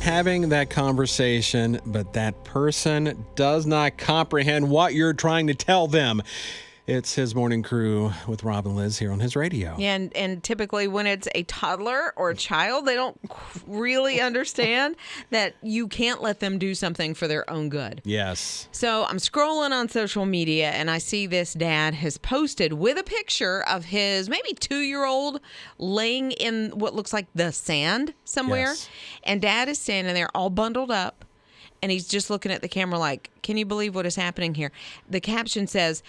Having that conversation, but that person does not comprehend what you're trying to tell them. It's His Morning Crew with Rob and Liz here on His Radio. Yeah, and typically when it's a toddler or a child, they don't really understand that you can't let them do something for their own good. Yes. So I'm scrolling on social media and I see this dad has posted with a picture of his maybe 2-year-old laying in what looks like the sand somewhere. Yes. And dad is standing there all bundled up and he's just looking at the camera like, can you believe what is happening here? The caption says,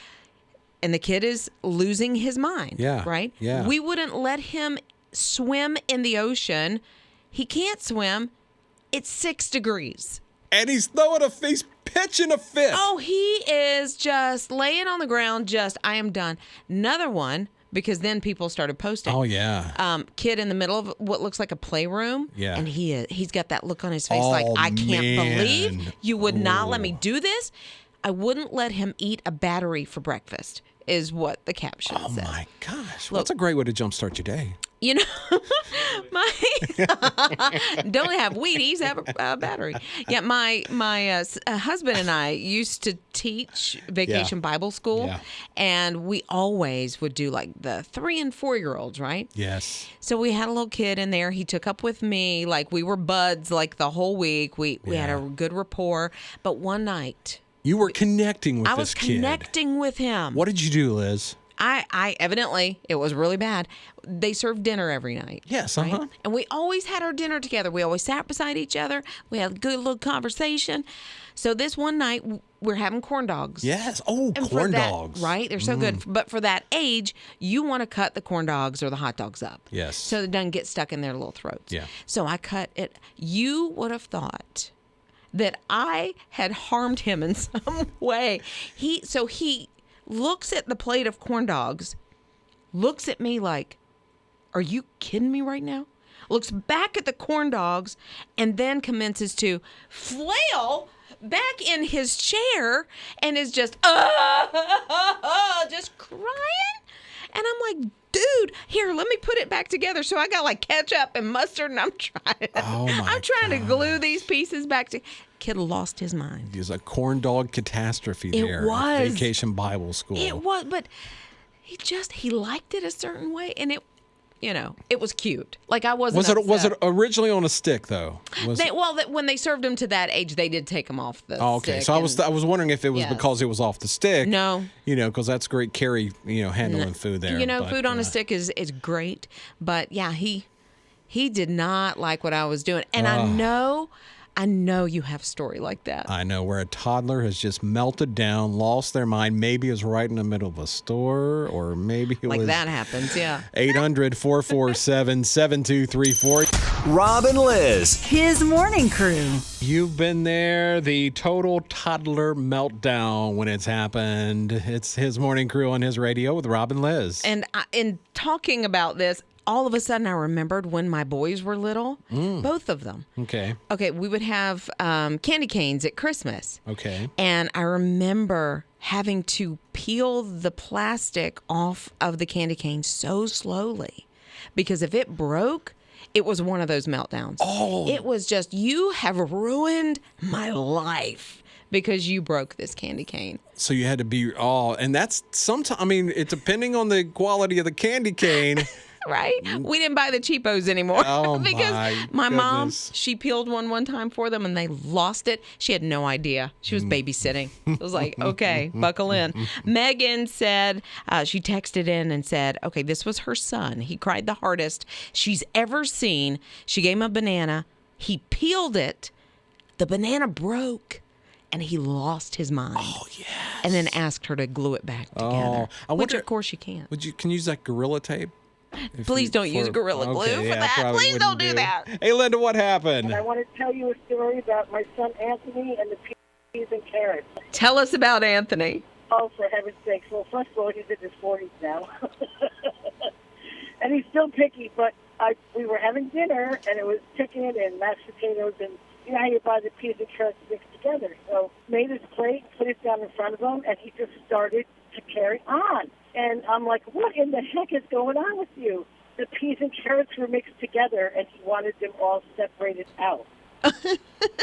and the kid is losing his mind. Yeah. Right? Yeah. We wouldn't let him swim in the ocean. He can't swim. It's 6 degrees. And he's pitching a fit. Oh, he is just laying on the ground, I am done. Another one, because then people started posting. Oh, yeah. Kid in the middle of what looks like a playroom. Yeah. And he's got that look on his face Oh, like, I can't man. believe you would not let me do this. I wouldn't let him eat a battery for breakfast, is what the caption says. Oh, my gosh. Look, That's a great way to jumpstart your day. You know, don't have Wheaties, have a battery. Yeah, my husband and I used to teach vacation Bible school, and we always would do like the 3 and 4-year-olds, right? Yes. So we had a little kid in there. He took up with me, like we were buds, like the whole week. We had a good rapport. But one night, you were connecting with I this was kid. connecting with him. What did you do, Liz? I evidently, it was really bad. They served dinner every night. Yes, right? And we always had our dinner together. We always sat beside each other. We had a good little conversation. So this one night, we're having corn dogs. Yes. Oh, And corn for that, dogs. Right? They're so good. But for that age, you want to cut the corn dogs or the hot dogs up. Yes. So it doesn't get stuck in their little throats. Yeah. So I cut it. You would have thought that I had harmed him in some way. He looks at the plate of corn dogs, looks at me like, are you kidding me right now? Looks back at the corn dogs and then commences to flail back in his chair and is just crying. And I'm like, dude, here, let me put it back together. So I got like ketchup and mustard and I'm trying to glue these pieces back together. Kid lost his mind. There's a corn dog catastrophe there. It was. Vacation Bible School. It was, but he liked it a certain way, and it was cute. Like I wasn't. Was it originally on a stick though? When they served him to that age, they did take him off the. Okay, stick so I was wondering if it was because it was off the stick. No, because that's great carry. Handling food there. Food on a stick is great, but yeah, he did not like what I was doing, and I know you have a story like that. I know, where a toddler has just melted down, lost their mind. Maybe it was right in the middle of a store, or maybe it was... Like that happens, yeah. 800-447-7234. Rob and Liz. His Morning Crew. You've been there, the total toddler meltdown when it's happened. It's His Morning Crew on His Radio with Rob and Liz. And in talking about this, all of a sudden I remembered when my boys were little, both of them. Okay, we would have candy canes at Christmas. Okay. And I remember having to peel the plastic off of the candy cane so slowly because if it broke, it was one of those meltdowns. Oh. It was just, you have ruined my life because you broke this candy cane. So you had to be, and that's sometimes, it's depending on the quality of the candy cane. Right? We didn't buy the cheapos anymore because my mom, goodness. she peeled one time for them and they lost it. She had no idea. She was babysitting. It was like, okay, buckle in. Megan said, she texted in and said, okay, this was her son. He cried the hardest she's ever seen. She gave him a banana. He peeled it. The banana broke. And he lost his mind. Oh, yes. And then asked her to glue it back together. Which, of course, you can't. Can you use like Gorilla Tape? Please don't use Gorilla Glue for that. Please don't do that. Hey, Linda, what happened? And I want to tell you a story about my son Anthony and the peas and carrots. Tell us about Anthony. Oh, for heaven's sakes. Well, first of all, he's in his 40s now. And he's still picky, but we were having dinner, and it was chicken and mashed potatoes, and you know how you buy the peas and carrots mixed together. So made his plate, put it down in front of him, and he just started to carry on. And I'm like, what in the heck is going on with you? The peas and carrots were mixed together, and he wanted them all separated out.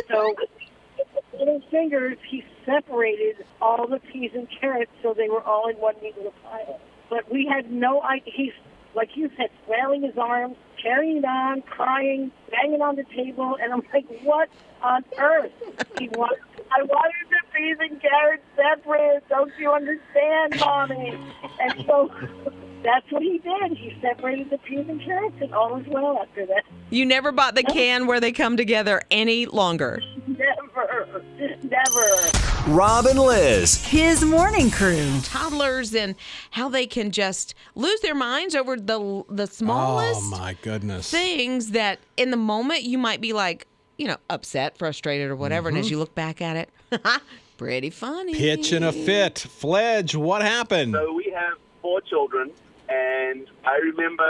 So with little fingers, he separated all the peas and carrots so they were all in one neat little pile. But we had no idea. He's, like you said, flailing his arms, carrying on, crying, banging on the table, and I'm like, what on earth? I wanted the peas and carrots separate. Don't you understand, Mommy? And so that's what he did. He separated the peas and carrots, and all was well after that. You never bought the can where they come together any longer. Never. Rob and Liz. His morning crew. Toddlers and how they can just lose their minds over the smallest Oh, my goodness. things that in the moment you might be like, upset, frustrated, or whatever. And as you look back at it, pretty funny. Pitching a fit. Fledge, what happened? So we have 4 children, and I remember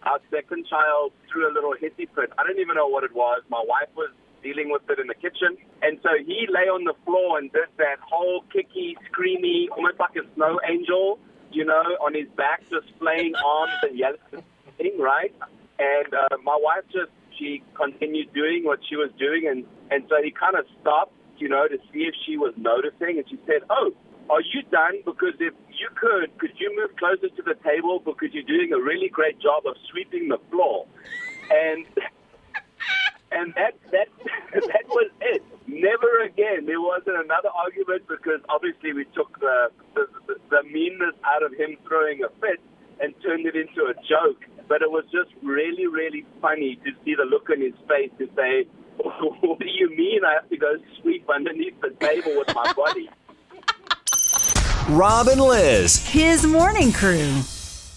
our second child threw a little hissy fit. I don't even know what it was. My wife was dealing with it in the kitchen, and so he lay on the floor and did that whole kicky, screamy, almost like a snow angel, on his back, just flaying arms and yelling, right? And my wife she continued doing what she was doing, and so he kind of stopped, to see if she was noticing, and she said, "Oh, are you done? Because if you could you move closer to the table, because you're doing a really great job of sweeping the floor." And that was it. Never again. There wasn't another argument, because obviously we took the meanness out of him throwing a fit and turned it into a joke. But it was just really, really funny to see the look on his face to say, "What do you mean I have to go sweep underneath the table with my body?" Rob and Liz. His morning crew.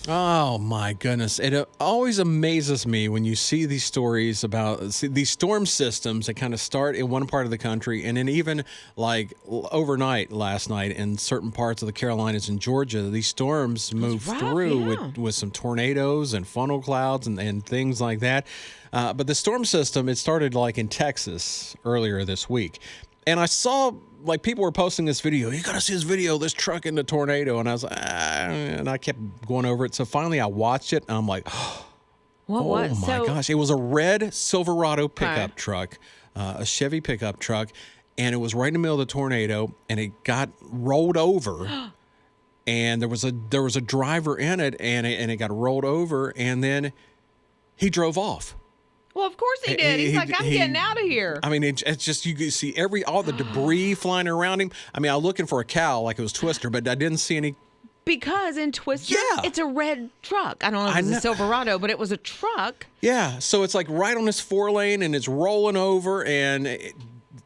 Oh, my goodness. It always amazes me when you see these stories about these storm systems that kind of start in one part of the country, and then even like overnight last night in certain parts of the Carolinas and Georgia, these storms move rough, through yeah. with some tornadoes and funnel clouds and things like that. But the storm system, it started like in Texas earlier this week. And I saw, like, people were posting this video. You got to see this video, this truck in the tornado. And I was like, and I kept going over it. So finally I watched it, and I'm like, What? oh my gosh. It was a red Silverado pickup truck, a Chevy pickup truck. And it was right in the middle of the tornado, and it got rolled over. And there was a driver in it, and it got rolled over, and then he drove off. Well, of course he did. He's like, I'm getting out of here. I mean, it's just, you can see all the debris flying around him. I mean, I was looking for a cow like it was Twister, but I didn't see any. Because in Twister, Yeah. it's a red truck. I don't know if it was a Silverado, but it was a truck. Yeah, so it's like right on this 4-lane, and it's rolling over, and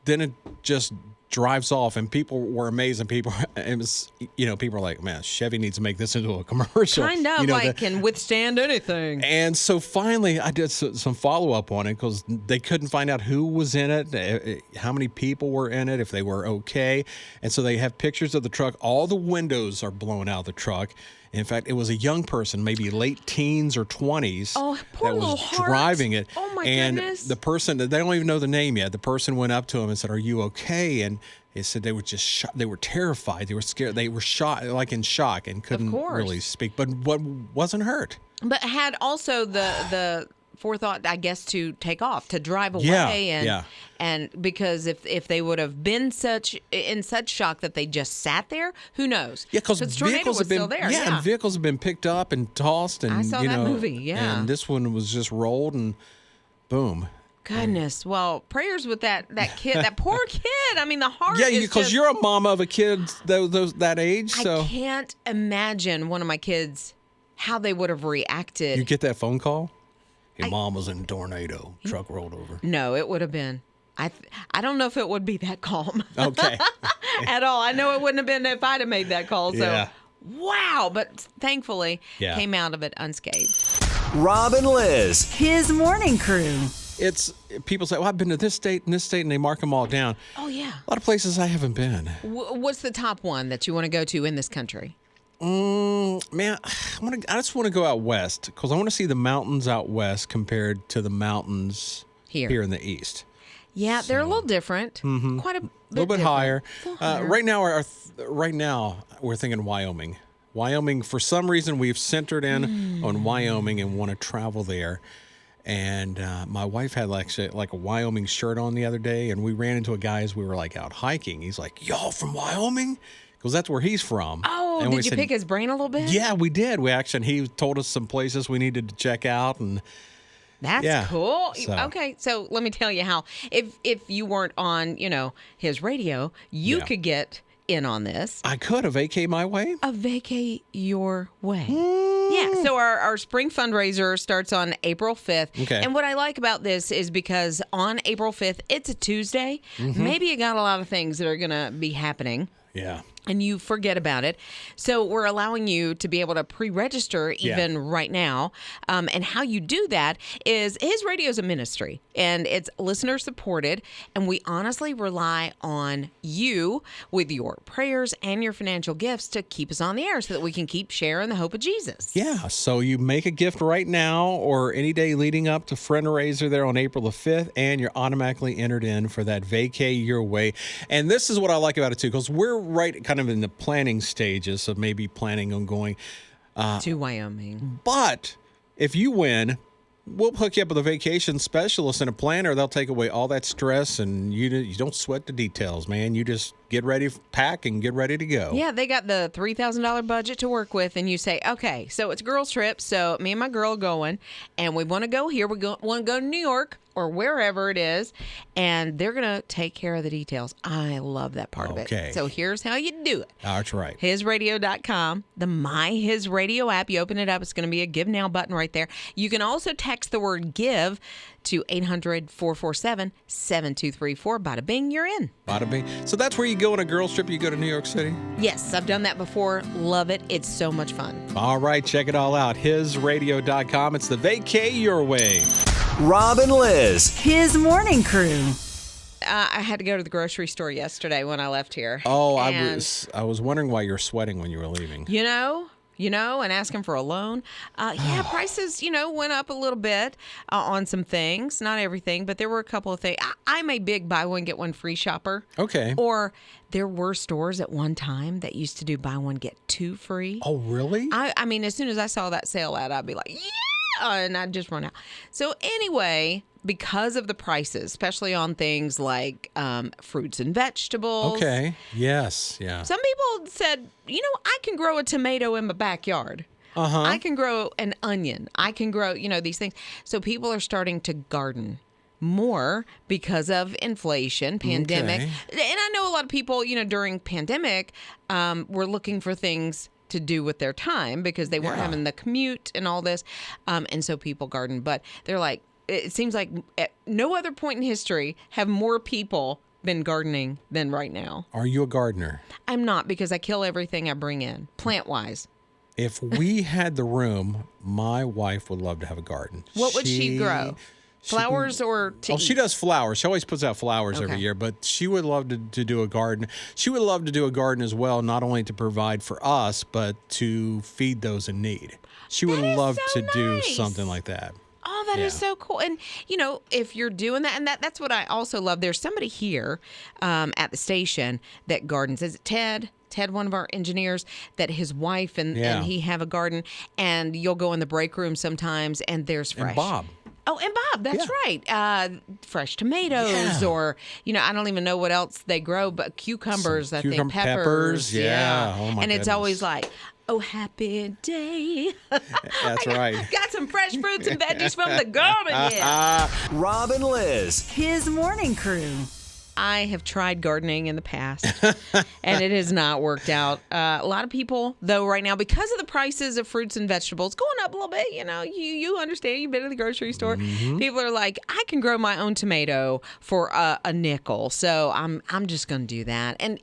then it just drives off, and people were amazed, and people were like, man, Chevy needs to make this into a commercial. Kind of can withstand anything. And so finally I did some follow-up on it, because they couldn't find out who was in it, how many people were in it, if they were okay. And so they have pictures of the truck. All the windows are blown out of the truck. In fact, it was a young person, maybe late teens or 20s, poor that little was heart. driving it. Oh, my and goodness. the person, they don't even know the name yet. The person went up to him and said, "Are you okay?" And they said they were just they were terrified. They were scared. They were like in shock, and couldn't really speak, but wasn't hurt. But had also the forethought, I guess, to take off, to drive away, and because if they would have been in such shock that they just sat there, who knows? Yeah, because vehicles have been still there. and vehicles have been picked up and tossed, and I saw that movie. Yeah, and this one was just rolled and boom. Goodness. Well, prayers with that kid, that poor kid. I mean, the heart. Yeah, is because just, you're a mama of a kid that age. So I can't imagine one of my kids how they would have reacted. You get that phone call? Your mom was in a tornado. Truck rolled over. No, it would have been. I don't know if it would be that calm. Okay. At all. I know it wouldn't have been if I'd have made that call. So, Yeah. wow. But thankfully, came out of it unscathed. Rob and Liz. His morning crew. It's people say, "Well, I've been to this state and this state," and they mark them all down. Oh, yeah. A lot of places I haven't been. What's the top one that you want to go to in this country? Man, I just want to go out west, because I want to see the mountains out west compared to the mountains here in the east. Yeah, they're a little different. Quite a little bit higher. A little higher. Right now, we're thinking Wyoming. Wyoming, for some reason, we've centered in on Wyoming and want to travel there. And my wife had like a Wyoming shirt on the other day, and we ran into a guy as we were like out hiking. He's like, "Y'all from Wyoming?" Because that's where he's from. Oh, and did you pick his brain a little bit? Yeah, we did. He told us some places we needed to check out, and That's cool. So. Okay, so let me tell you how. If you weren't on, his radio, you could get in on this. I could a vacay my way. A vacay your way. Yeah, so our spring fundraiser starts on April 5th. Okay. And what I like about this is because on April 5th, it's a Tuesday. Maybe you got a lot of things that are going to be happening. Yeah. And you forget about it. So we're allowing you to be able to pre-register even right now. And how you do that is His Radio is a ministry, and it's listener supported. And we honestly rely on you with your prayers and your financial gifts to keep us on the air so that we can keep sharing the hope of Jesus. Yeah. So you make a gift right now or any day leading up to Friendraiser there on April the 5th, and you're automatically entered in for that vacay your way. And this is what I like about it too, because we're right kind of in the planning stages of maybe planning on going To Wyoming. But if you win, we'll hook you up with a vacation specialist and a planner. They'll take away all that stress, and you don't sweat the details, man. You just get ready, pack, and get ready to go. Yeah, they got the $3,000 budget to work with, and you say, okay, so it's a girls' trip, so me and my girl are going, and we want to go here. We want to go to New York or wherever it is, and they're going to take care of the details. I love that part of Okay. it. So here's how you do it. That's right. HisRadio.com, the My His Radio app. You open it up, it's going to be a Give Now button right there. You can also text the word GIVE to 800-447-7234. Bada bing, you're in. Bada bing. So that's where you go on a girls' trip. You go to New York City? Yes, I've done that before. Love it. It's so much fun. All right, check it all out. HisRadio.com. It's the vacay your way. Rob and Liz. His morning crew. I had to go to the grocery store yesterday when I left here. Oh, And, I was wondering why you're sweating when you were leaving. and asking for a loan. Prices, went up a little bit on some things. Not everything, but there were a couple of things. I'm a big buy one, get one free shopper. Okay. Or there were stores at one time that used to do buy one, get two free. Oh, really? I mean, as soon as I saw that sale ad, I'd be like, yeah, and I'd just run out. So anyway, because of the prices, especially on things like fruits and vegetables. Okay. Yes. Yeah. Some people said, I can grow a tomato in my backyard. Uh-huh. I can grow an onion. I can grow, these things. So people are starting to garden more because of inflation, pandemic. Okay. And I know a lot of people, during pandemic, were looking for things to do with their time because they weren't having the commute and all this. And so people garden. But they're like, it seems like at no other point in history have more people been gardening than right now. Are you a gardener? I'm not, because I kill everything I bring in, plant-wise. If we had the room, my wife would love to have a garden. What would she grow? Flowers or to eat? She does flowers. She always puts out flowers every Okay. year, but she would love to do a garden. She would love to do a garden as well, not only to provide for us, but to feed those in need. She would That is love so to do nice. something like that. Oh, that is so cool. And, if you're doing that, and that's what I also love. There's somebody here at the station that gardens. Is it Ted? Ted, one of our engineers, that his wife and he have a garden, and you'll go in the break room sometimes, and there's fresh. And Bob. Oh, and Bob, that's right. Fresh tomatoes, or I don't even know what else they grow, but cucumbers. I think peppers. Yeah. Oh my and it's goodness. always like, oh, happy day. That's right. Got some fresh fruits and veggies from the garden. Yeah. Rob and Liz. His morning crew. I have tried gardening in the past, and it has not worked out. A lot of people, though, right now, because of the prices of fruits and vegetables going up a little bit, you understand. You've been to the grocery store. Mm-hmm. People are like, I can grow my own tomato for a nickel, so I'm just going to do that. And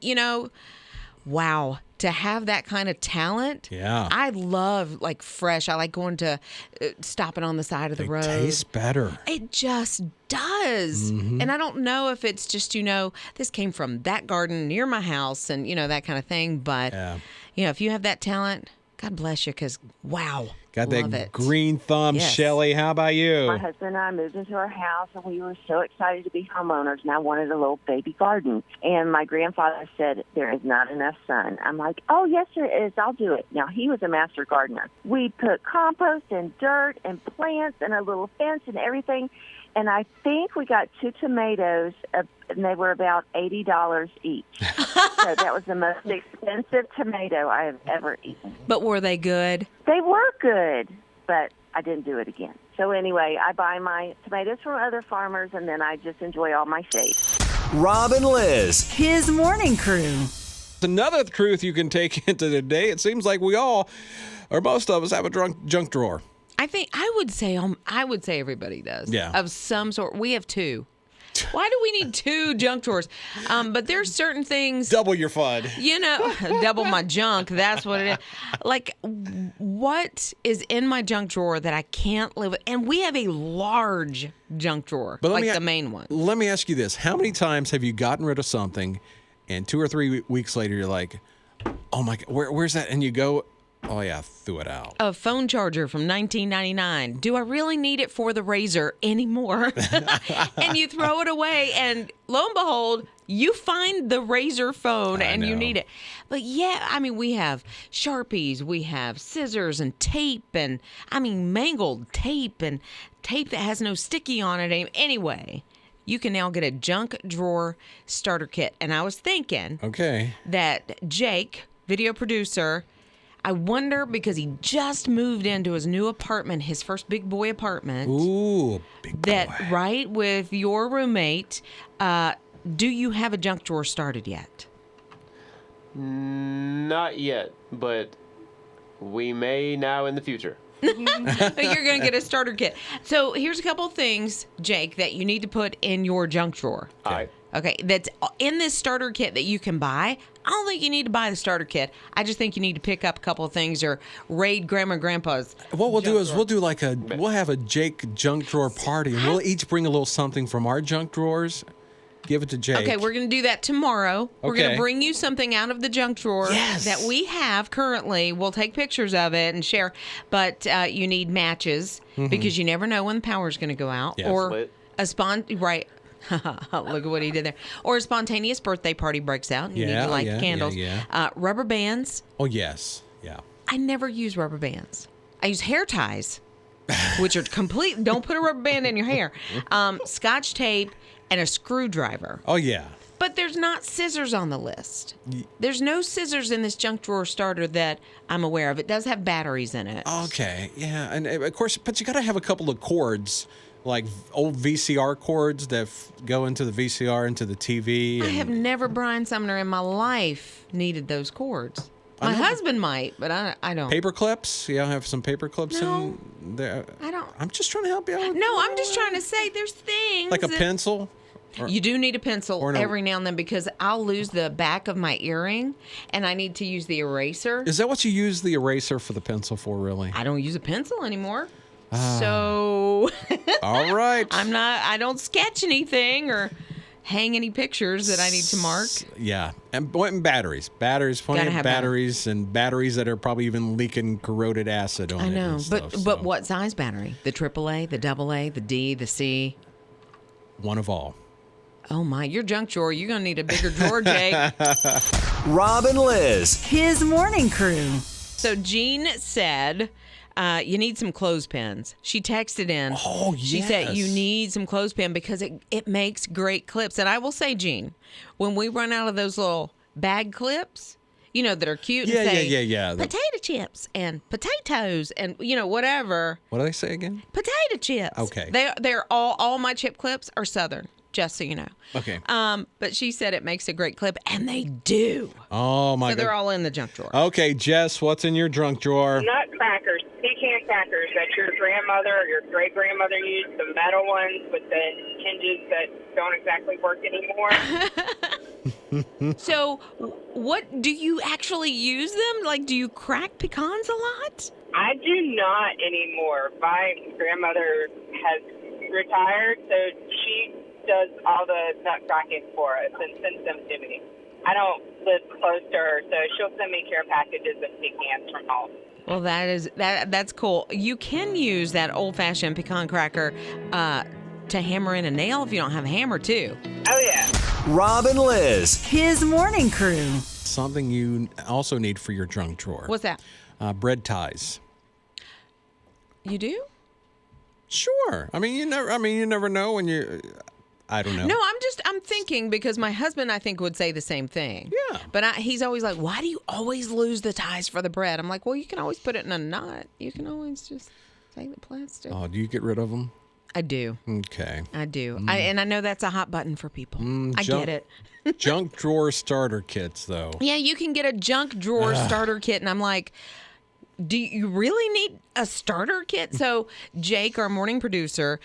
wow. To have that kind of talent. Yeah. I love fresh. I like going to stopping on the side of the road. Tastes better. It just does. Mm-hmm. And I don't know if it's just, this came from that garden near my house and, that kind of thing. But, if you have that talent, God bless you, because, wow. Got love that it. green thumb, Yes. Shelly. How about you? My husband and I moved into our house, and we were so excited to be homeowners, and I wanted a little baby garden. And my grandfather said, there is not enough sun. I'm like, oh, yes, there is. I'll do it. Now, he was a master gardener. We put compost and dirt and plants and a little fence and everything, and I think we got 2 tomatoes, and they were about $80 each. So that was the most expensive tomato I have ever eaten. But were they good? They were good, but I didn't do it again. So anyway, I buy my tomatoes from other farmers, and then I just enjoy all my shade. Rob and Liz. His morning crew. Another truth you can take into the day, it seems like we all, or most of us, have a junk drawer. I think I would say everybody does. Yeah. Of some sort. We have 2. Why do we need 2 junk drawers? But there's certain things, Double your fun. double my junk. That's what it is. Like, what is in my junk drawer that I can't live with? And we have a large junk drawer, But like the main one. Let me ask you this. How many times have you gotten rid of something and 2 or 3 weeks later you're like, oh my God, where's that? And you go, oh yeah, I threw it out. A phone charger from 1999. Do I really need it for the razor anymore? And you throw it away, and lo and behold, you find the razor phone and you need it. But yeah, I mean, we have Sharpies, we have scissors and tape, and I mean, mangled tape and tape that has no sticky on it. Anyway, you can now get a junk drawer starter kit. And I was thinking that Jake, video producer, I wonder, because he just moved into his new apartment, his first big boy apartment. Ooh, big boy. Right, with your roommate. Do you have a junk drawer started yet? Not yet, but we may now in the future. You're going to get a starter kit. So here's a couple things, Jake, that you need to put in your junk drawer. All right. Okay, that's in this starter kit that you can buy. I don't think you need to buy the starter kit. I just think you need to pick up a couple of things or raid Grandma and Grandpa's. What we'll do is we'll have a Jake junk drawer party, and we'll each bring a little something from our junk drawers, give it to Jake. Okay, we're going to do that tomorrow. We're going Okay. to bring you something out of the junk drawer that we have currently. We'll take pictures of it and share. But you need matches because you never know when the power's going to go out. Yes. Or Lit. right. Look at what he did there. Or a spontaneous birthday party breaks out and you need to light the candles. Rubber bands. Oh, yes. Yeah. I never use rubber bands. I use hair ties, which are complete. Don't put a rubber band in your hair. Scotch tape and a screwdriver. Oh, yeah. But there's not scissors on the list. There's no scissors in this junk drawer starter that I'm aware of. It does have batteries in it. Okay. Yeah. And of course, but you got to have a couple of cords, like old VCR cords that go into the VCR, into the TV. I have never, Brian Sumner, in my life needed those cords. My husband might, but I don't. Paper clips? Yeah, I have some paper clips No. in there. I don't. I'm just trying to help you out. No, I'm just trying to say there's things. Like a that- pencil? You do need a pencil or every now and then because I'll lose the back of my earring and I need to use the eraser. Is that what you use the eraser for the pencil for, really? I don't use a pencil anymore. So All right. I don't sketch anything or hang any pictures that I need to mark. Yeah. And batteries. Batteries, plenty Gotta of have batteries, and batteries that are probably even leaking corroded acid on it. I know, and stuff, but so. what size battery? The AAA, the AA, the D, the C? One of all. Oh my, your junk drawer, you're going to need a bigger drawer, Jake. Rob and Liz. His morning crew. So Jean said, you need some clothespins. She texted in. Oh, She yes. said, you need some clothespin because it makes great clips. And I will say, Jean, when we run out of those little bag clips, that are cute and say, yeah. potato chips and potatoes and, whatever. What do they say again? Potato chips. Okay. They're all my chip clips are Southern, just so you know. Okay. But she said it makes a great clip, and they do. Oh, my So God. they're all in the junk drawer. Okay, Jess, what's in your junk drawer? Nutcrackers, pecan crackers that your grandmother or your great-grandmother used, the metal ones with the hinges that don't exactly work anymore. So, what do you actually use them? Like, do you crack pecans a lot? I do not anymore. My grandmother has retired, so she does all the nut cracking for us and sends them to me. I don't live close to her, so she'll send me care packages of pecans from home. Well, that's cool. You can use that old-fashioned pecan cracker to hammer in a nail if you don't have a hammer, too. Oh, yeah. Rob and Liz. His morning crew. Something you also need for your junk drawer. What's that? Bread ties. You do? Sure. I mean, you never know when you. I don't know. No, I'm thinking because my husband, I think, would say the same thing. Yeah. But he's always like, why do you always lose the ties for the bread? I'm like, well, you can always put it in a knot. You can always just take the plastic. Oh, do you get rid of them? I do. Okay. I do. And I know that's a hot button for people. I get it. Junk drawer starter kits, though. Yeah, you can get a junk drawer starter kit. And I'm like, do you really need a starter kit? So Jake, our morning producer,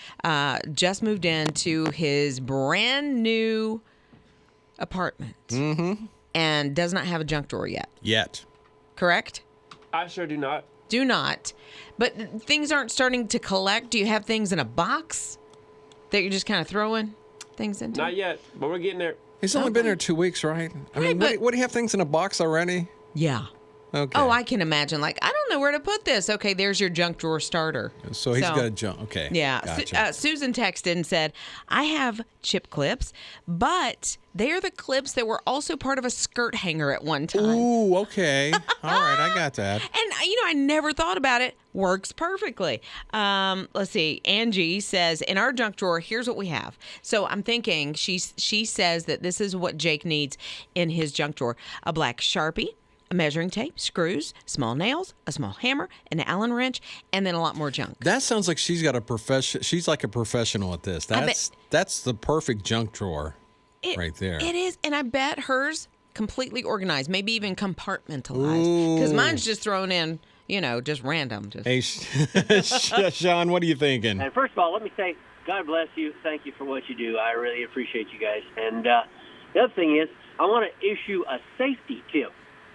just moved into his brand new apartment and does not have a junk drawer yet. Correct? I sure do not. Do not. But things aren't starting to collect. Do you have things in a box that you're just kind of throwing things into? Not yet, but we're getting there. He's only been there 2 weeks, right? I mean, but- what do you have things in a box already? Yeah. Okay. Oh, I can imagine. Like, I don't know where to put this. Okay, there's your junk drawer starter. So he's got a junk. Okay. Yeah. Gotcha. Susan texted and said, I have chip clips, but they're the clips that were also part of a skirt hanger at one time. Ooh, okay. All right, I got that. And, I never thought about it. Works perfectly. Let's see. Angie says, in our junk drawer, here's what we have. So I'm thinking, she says that this is what Jake needs in his junk drawer. A black Sharpie, a measuring tape, screws, small nails, a small hammer, an Allen wrench, and then a lot more junk. That sounds like she's got a profession. She's like a professional at this. That's the perfect junk drawer right there. It is. And I bet hers completely organized, maybe even compartmentalized. Because mine's just thrown in, just random. Hey, Sean, what are you thinking? And first of all, let me say, God bless you. Thank you for what you do. I really appreciate you guys. And the other thing is, I want to issue a safety tip.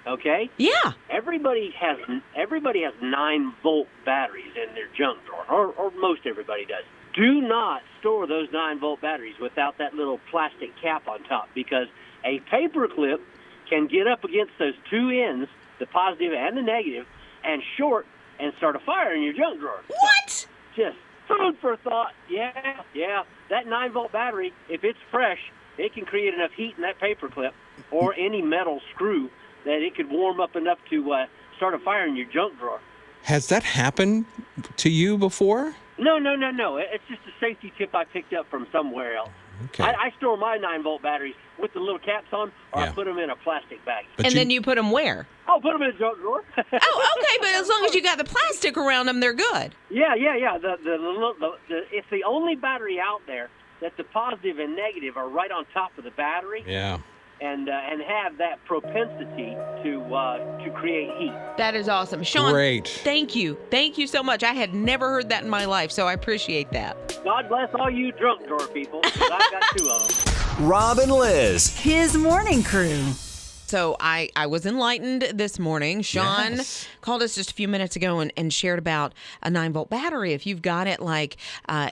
Okay? Yeah. Everybody has 9-volt batteries in their junk drawer, or most everybody does. Do not store those 9-volt batteries without that little plastic cap on top, because a paper clip can get up against those two ends, the positive and the negative, and short and start a fire in your junk drawer. What? Just food for thought. Yeah. That 9-volt battery, if it's fresh, it can create enough heat in that paper clip or any metal screw that it could warm up enough to start a fire in your junk drawer. Has that happened to you before? No. It's just a safety tip I picked up from somewhere else. Okay. I store my 9-volt batteries with the little caps on, or I put them in a plastic bag. Then you put them where? Oh, put them in the junk drawer. Oh, okay, but as long as you got the plastic around them, they're good. Yeah. It's the only battery out there that the positive and negative are right on top of the battery. Yeah. And have that propensity to create heat. That is awesome. Sean, great. Thank you. Thank you so much. I had never heard that in my life, so I appreciate that. God bless all you drunk drawer people, 'cause I've got 2 of them. Rob and Liz. His morning crew. So I was enlightened this morning. Sean called us just a few minutes ago and shared about a 9-volt battery. If you've got it like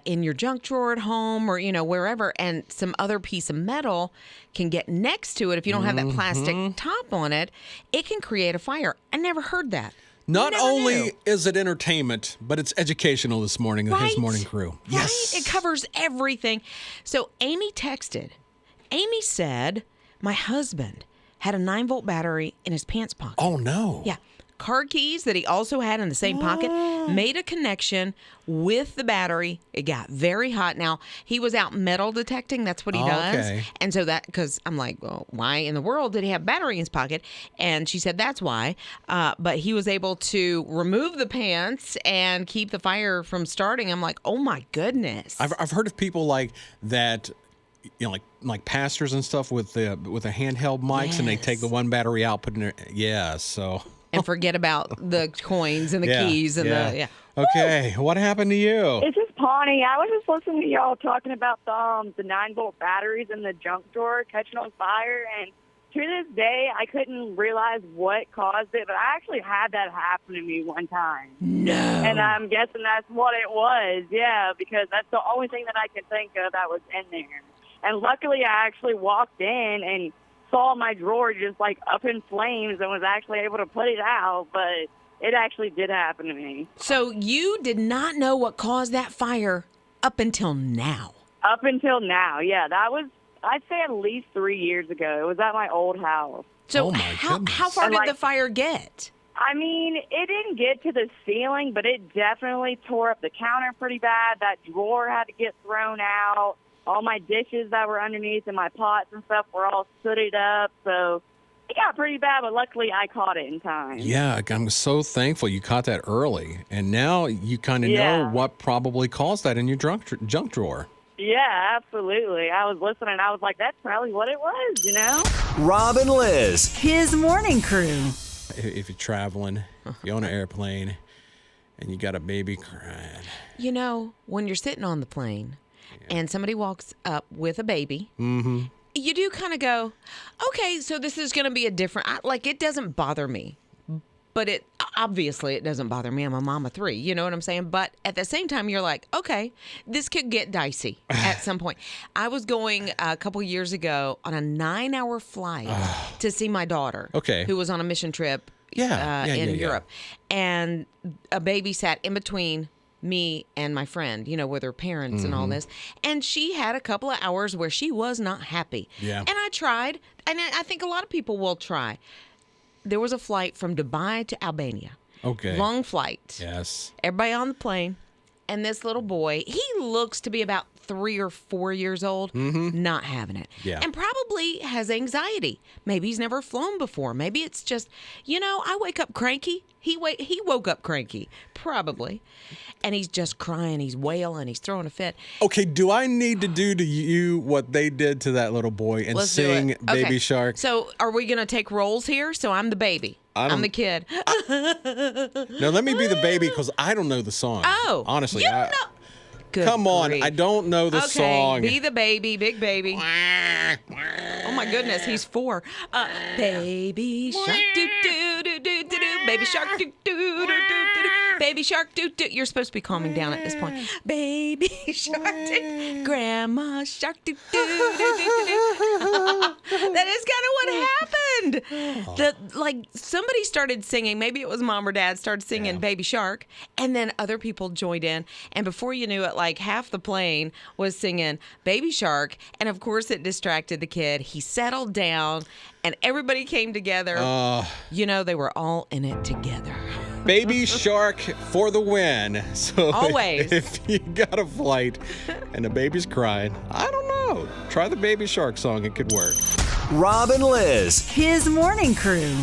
in your junk drawer at home or, wherever, and some other piece of metal can get next to it, if you don't have that plastic top on it, it can create a fire. I never heard that. Not Never only knew. is it entertainment, but it's educational this morning in his morning crew. Yes. Right? It covers everything. So Amy texted. Amy said, my husband had a 9-volt battery in his pants pocket. Oh, no. Yeah. Car keys that he also had in the same pocket made a connection with the battery. It got very hot. Now, he was out metal detecting. That's what he does. Okay. And so because I'm like, well, why in the world did he have battery in his pocket? And she said that's why. But he was able to remove the pants and keep the fire from starting. I'm like, oh, my goodness. I've heard of people like that, like pastors and stuff with the handheld mics, and they take the one battery out, put in there. So. And forget about the coins and the keys and the. Okay, what happened to you? It's just Pawnee. I was just listening to y'all talking about the 9-volt batteries in the junk drawer catching on fire, and to this day, I couldn't realize what caused it, but I actually had that happen to me one time. No. And I'm guessing that's what it was, because that's the only thing that I can think of that was in there. And luckily, I actually walked in and saw my drawer just like up in flames and was actually able to put it out, but It actually did happen to me. So you did not know what caused that fire up until now? Up until now, yeah. That was, I'd say, at least 3 years ago. It was at my old house. So Oh, my how goodness. far And, did like, the fire get? I mean, it didn't get to the ceiling, but it definitely tore up the counter pretty bad. That drawer had to get thrown out. All my dishes that were underneath and my pots and stuff were all sooted up. So it got pretty bad, but luckily I caught it in time. Yeah, I'm so thankful you caught that early. And now you kind of know Yeah. what probably caused that in your junk drawer. Yeah, absolutely. I was listening. I was like, that's probably what it was, you know? Rob and Liz. His morning crew. If you're traveling, you're on an airplane, and you got a baby crying. You know, when you're sitting on the plane and somebody walks up with a baby, you do kind of go, okay, so this is going to be a different, like, it doesn't bother me. But it doesn't bother me. I'm a mom of 3. You know what I'm saying? But at the same time, you're like, okay, this could get dicey at some point. I was going a couple years ago on a 9-hour flight to see my daughter, who was on a mission trip in Europe. And a baby sat in between me and my friend, you know, with her parents and all this. And she had a couple of hours where she was not happy. Yeah. And I tried, and I think a lot of people will try. There was a flight from Dubai to Albania. Okay. Long flight. Yes. Everybody on the plane. And this little boy, he looks to be about 3 or 4 years old, not having it. Yeah. And probably has anxiety. Maybe he's never flown before. Maybe it's just, you know, I wake up cranky. He woke up cranky, probably. And he's just crying. He's wailing. He's throwing a fit. Okay, do I need to do to you what they did to that little boy and Let's do sing it. Baby Okay. Shark? So are we going to take roles here? So I'm the baby. I'm the kid. No, let me be the baby because I don't know the song. Oh, honestly, you don't know. Good come on, grief. I don't know the Okay, song. be the baby, big baby. Oh my goodness, he's 4. Baby shark doo doo doo doo doo doo. Baby shark doo doo doo doo doo doo. Baby shark doo doo. You're supposed to be calming down at this point. Baby shark doo. Grandma shark doo doo doo doo doo doo. That is kind of what happened. Somebody started singing. Maybe it was mom or dad started singing Baby Shark, and then other people joined in. And before you knew it, like half the plane was singing Baby Shark, and of course it distracted the kid. He settled down, and everybody came together. You know, they were all in it together. Baby Shark for the win. So Always. if you got a flight and the baby's crying, I don't know. Try the Baby Shark song. It could work. Rob and Liz. His morning crew.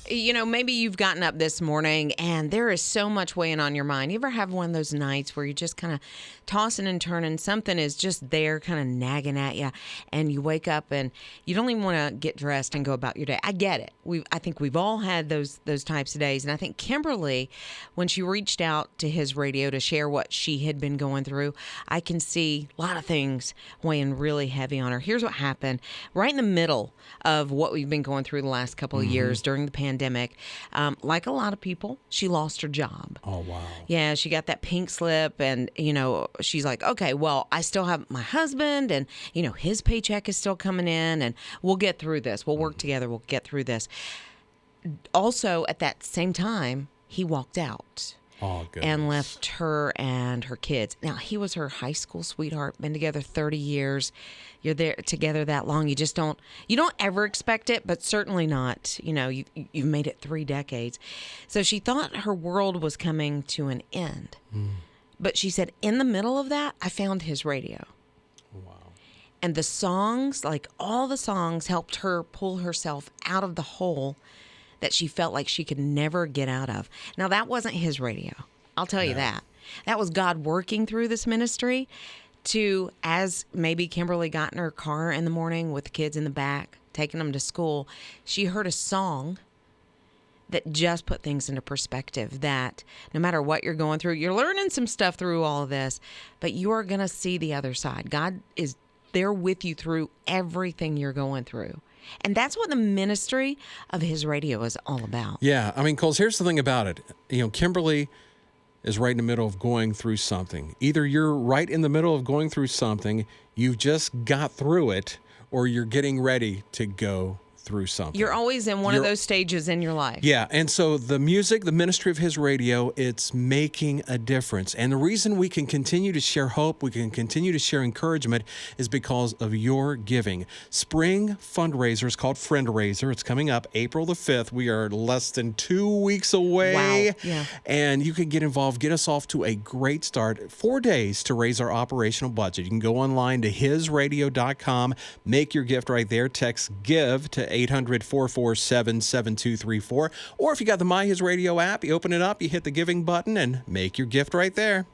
You know, maybe you've gotten up this morning and there is so much weighing on your mind. You ever have one of those nights where you're just kind of tossing and turning? Something is just there kind of nagging at you, and you wake up and you don't even want to get dressed and go about your day. I get it. I think we've all had those types of days. And I think Kimberly, when she reached out to his radio to share what she had been going through, I can see a lot of things weighing really heavy on her. Here's what happened. Right in the middle of what we've been going through the last couple of years during the pandemic, like a lot of people, she lost her job. Oh, wow. Yeah, she got that pink slip, and, you know, she's like, okay, well, I still have my husband, and, you know, his paycheck is still coming in, and we'll get through this. We'll work together. We'll get through this. Also, at that same time, he walked out. Oh, goodness. And left her and her kids. Now, he was her high school sweetheart, been together 30 years. You're there together that long. You just don't ever expect it, but certainly not. You know, you've made it 3 decades. So she thought her world was coming to an end. But she said, in the middle of that, I found his radio. Wow. And the songs, like all the songs, helped her pull herself out of the hole that she felt like she could never get out of. Now, that wasn't his radio. I'll tell you that. That was God working through this ministry to, as maybe Kimberly got in her car in the morning with the kids in the back, taking them to school, she heard a song that just put things into perspective, that no matter what you're going through, you're learning some stuff through all of this, but you are going to see the other side. God is there with you through everything you're going through. And that's what the ministry of his radio is all about. Yeah, I mean, because here's the thing about it. You know, Kimberly is right in the middle of going through something. Either you're right in the middle of going through something, you've just got through it, or you're getting ready to go through something. You're always in one of those stages in your life. Yeah, and so the music, the ministry of His Radio, it's making a difference. And the reason we can continue to share hope, we can continue to share encouragement is because of your giving. Spring fundraiser is called Friendraiser. It's coming up April the 5th. We are less than 2 weeks away. Wow. Yeah. And you can get involved, get us off to a great start. 4 days to raise our operational budget. You can go online to hisradio.com, make your gift right there, text GIVE to 800-447-7234. Or if you got the My His Radio app, you open it up, you hit the giving button, and make your gift right there.